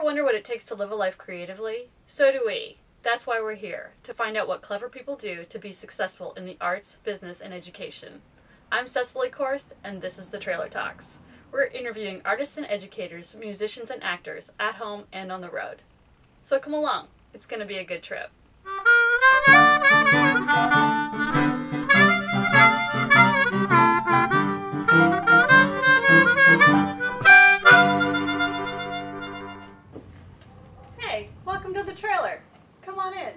wonder what it takes to live a life creatively? So do we. That's why we're here, to find out what clever people do to be successful in the arts, business, and education. I'm Cecily Korst, and this is the Trailer Talks. We're interviewing artists and educators, musicians and actors, at home and on the road. So come along, it's going to be a good trip. Hey, welcome to the trailer. Come on in.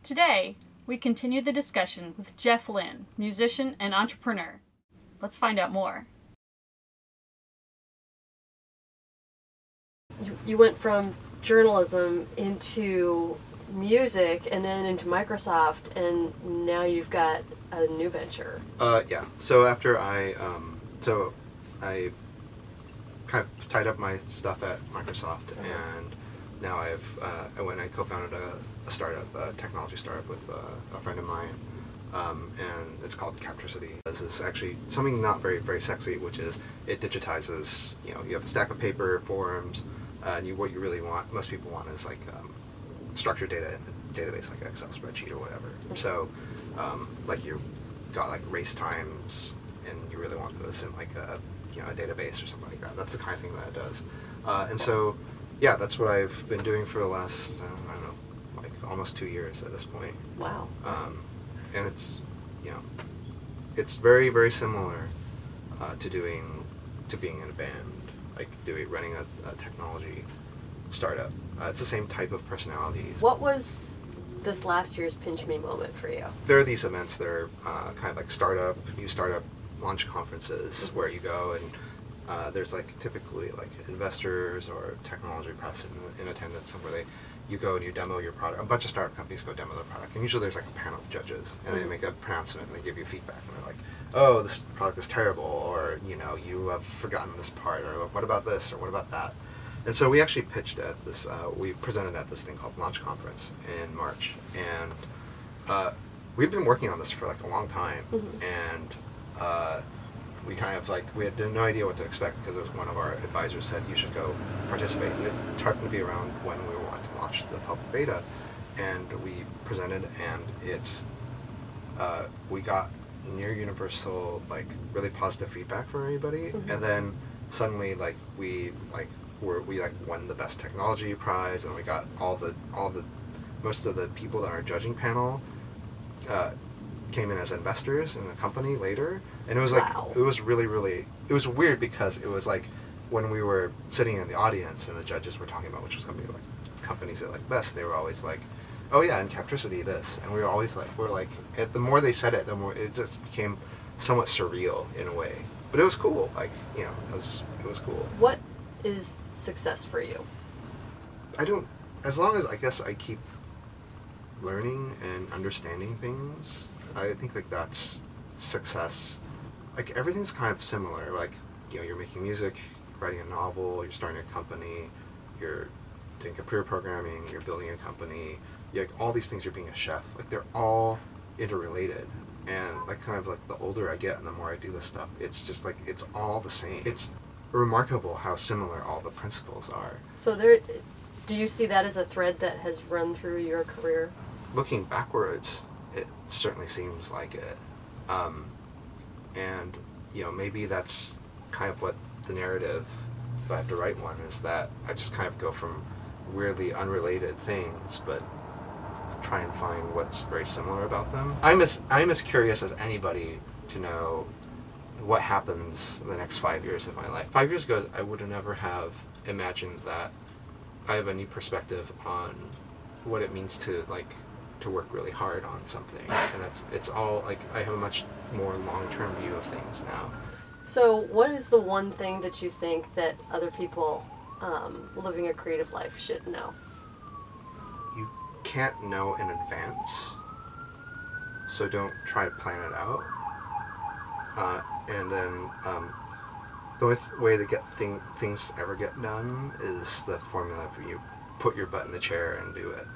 Today, we continue the discussion with Jeff Lin, musician and entrepreneur. Let's find out more. You went from journalism into music and then into Microsoft, and now you've got a new venture. Yeah. So after I kind of tied up my stuff at Microsoft, and now I went and co-founded a startup, a technology startup with a friend of mine, and it's called Captricity. This is actually something not very sexy, which is it digitizes. You have a stack of paper, forms, and what you really want, most people want, is like structured data in a database like an Excel spreadsheet or whatever. So, like you got like race times, and you really want those in like a database or something like that. That's the kind of thing that it does. And so, yeah, that's what I've been doing for the last I don't know, like almost 2 years at this point. Wow. And it's it's very similar to being in a band, like running a technology startup. It's the same type of personalities. What was this last year's pinch me moment for you? There are these events that are kind of like new startup launch conferences where you go and there's like typically like investors or technology press in attendance, where you go and you demo your product. A bunch of startup companies go demo their product, and usually there's like a panel of judges, and they make a pronouncement and they give you feedback, and they're like, oh, this product is terrible, or you have forgotten this part, or what about this, or what about that. And so we actually pitched at this, we presented at this thing called Launch Conference in March, and we've been working on this for like a long time, and we kind of we had no idea what to expect, because it was one of our advisors said you should go participate, and it happened to be around when we were wanting to launch the public beta, and we presented, and we got near universal really positive feedback from everybody, and then suddenly we won the best technology prize, and we got most of the people that are judging panel came in as investors in the company later, and it was Wow. It was really it was weird, because it was like when we were sitting in the audience and the judges were talking about which was companies that like best, they were always like, oh yeah, and Captricity this, and we were always the more they said it, the more it just became somewhat surreal in a way, but it was cool. It was cool. What is success for you? As long as I guess I keep learning and understanding things, I think that's success. Everything's kind of similar. You're making music, writing a novel, you're starting a company, you're doing computer programming, you're building a company, all these things, you're being a chef. They're all interrelated. And the older I get and the more I do this stuff, it's just it's all the same. It's remarkable how similar all the principles are. So do you see that as a thread that has run through your career? Looking backwards, it certainly seems like it. And maybe that's kind of what the narrative, if I have to write one, is that I just kind of go from weirdly unrelated things, but try and find what's very similar about them. I'm as curious as anybody to know what happens in the next 5 years of my life. 5 years ago, I would have never have imagined that I have a new perspective on what it means to work really hard on something, and it's all I have a much more long-term view of things now. So what is the one thing that you think that other people living a creative life should know? You can't know in advance, so don't try to plan it out. And then the only way to get things ever get done is the formula for you. Put your butt in the chair and do it.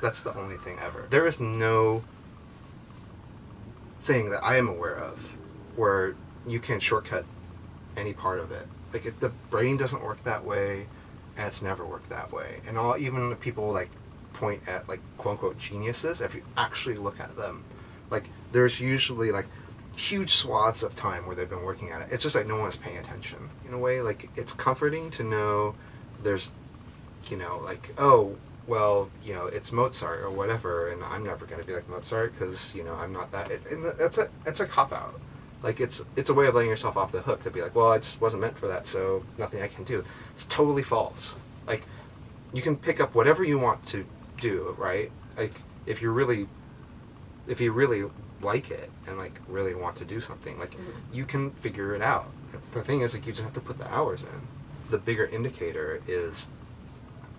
That's the only thing ever. There is no thing that I am aware of where you can shortcut any part of it. Like the brain doesn't work that way, and it's never worked that way. And even the people like point at like quote unquote geniuses, if you actually look at them, like there's usually like huge swaths of time where they've been working at it. It's just like no one's paying attention in a way. Like it's comforting to know there's, like, oh, well, it's Mozart or whatever, and I'm never going to be like Mozart because, I'm not that. And that's a cop-out. Like, it's a way of letting yourself off the hook to be like, well, I just wasn't meant for that, so nothing I can do. It's totally false. Like, you can pick up whatever you want to do, right? Like, if you really like it and, like, really want to do something, like, you can figure it out. The thing is, like, you just have to put the hours in. The bigger indicator is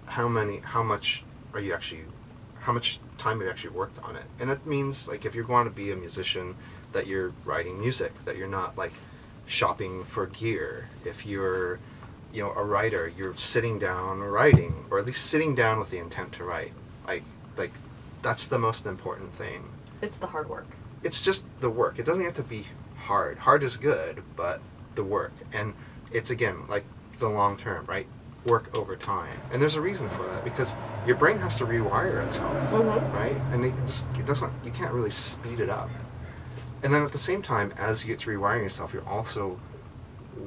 how much time have you actually worked on it. And that means, like, if you're going to be a musician, that you're writing music, that you're not, like, shopping for gear. If you're, a writer, you're sitting down writing, or at least sitting down with the intent to write. Like that's the most important thing. It's the hard work. It's just the work. It doesn't have to be hard. Hard is good, but the work. And it's, again, like the long term, right? Work over time. And there's a reason for that, because your brain has to rewire itself, right? And you can't really speed it up. And then at the same time, as it's rewiring yourself, you're also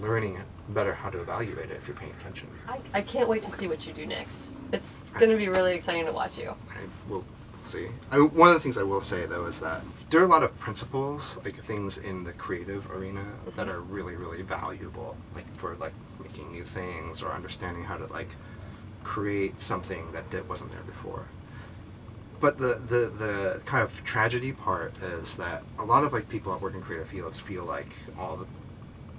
learning better how to evaluate it if you're paying attention. I can't wait to see what you do next. It's going to be really exciting to watch you. I will see. One of the things I will say, though, is that there are a lot of principles, like things in the creative arena that are really, really valuable, like for like making new things or understanding how to like create something that wasn't there before. But the kind of tragedy part is that a lot of like people that work in creative fields feel like all the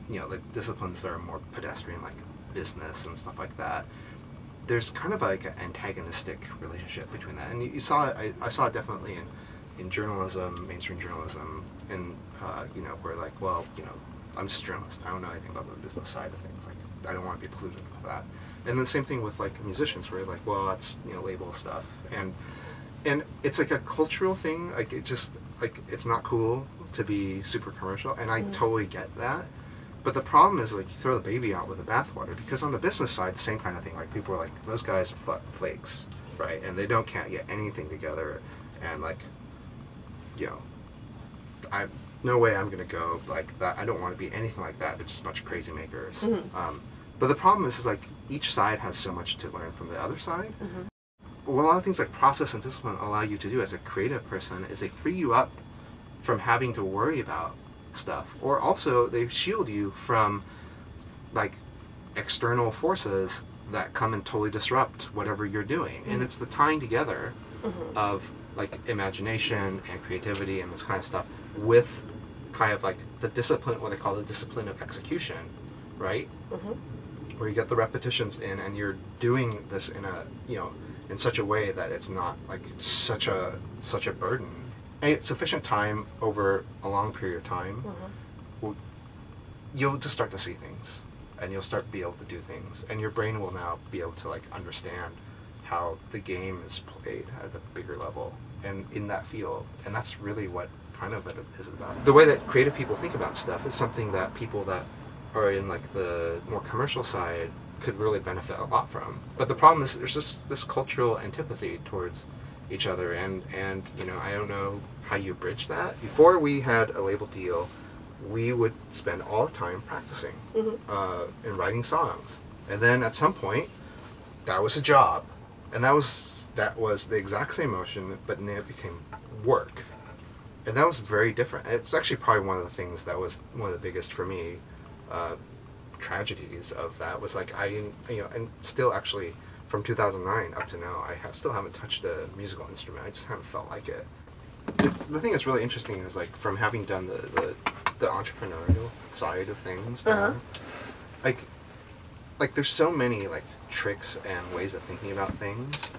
the disciplines that are more pedestrian, like business and stuff like that, there's kind of like an antagonistic relationship between that. And you saw it, I saw it definitely in journalism, mainstream journalism, and where like, well, I'm just a journalist, I don't know anything about the business side of things, like I don't want to be polluted with that. And then the same thing with like musicians, where like, well, that's label stuff, and it's like a cultural thing. Like it just like it's not cool to be super commercial, and I totally get that. But the problem is, like, you throw the baby out with the bathwater, because on the business side, the same kind of thing. Like, people are like, those guys are flakes, right? And they can't get anything together, and like, no way I'm gonna go like that. I don't want to be anything like that. They're just a bunch of crazy makers. But the problem is like each side has so much to learn from the other side. What a lot of things like process and discipline allow you to do as a creative person is they free you up from having to worry about stuff, or also they shield you from like external forces that come and totally disrupt whatever you're doing. And it's the tying together of like imagination and creativity and this kind of stuff with kind of like the discipline, what they call the discipline of execution, right? Where you get the repetitions in and you're doing this in a in such a way that it's not like such a burden. And sufficient time over a long period of time, you'll just start to see things, and you'll start to be able to do things, and your brain will now be able to like understand how the game is played at a bigger level and in that field. And that's really what kind of it is about. The way that creative people think about stuff is something that people that are in like the more commercial side could really benefit a lot from. But the problem is there's just this cultural antipathy towards each other, and I don't know how you bridge that. Before we had a label deal, we would spend all the time practicing and writing songs, and then at some point that was a job, and that was the exact same motion, but then it became work, and that was very different. It's actually probably one of the things that was one of the biggest for me tragedies of that was like and still actually from 2009 up to now, I still haven't touched a musical instrument. I just haven't felt like it. The thing that's really interesting is like from having done the entrepreneurial side of things now, like there's so many like tricks and ways of thinking about things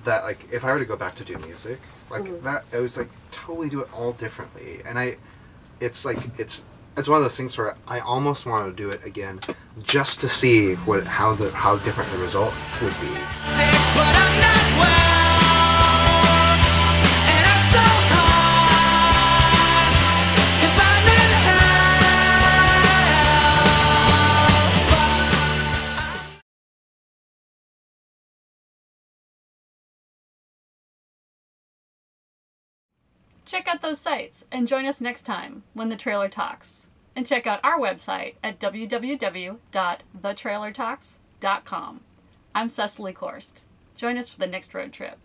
that like if I were to go back to do music like that, I was like totally do it all differently. And it's one of those things where I almost want to do it again just to see how different the result would be. But I'm not well. Check out those sites and join us next time when the trailer talks. And check out our website at www.thetrailertalks.com. I'm Cecily Korst. Join us for the next road trip.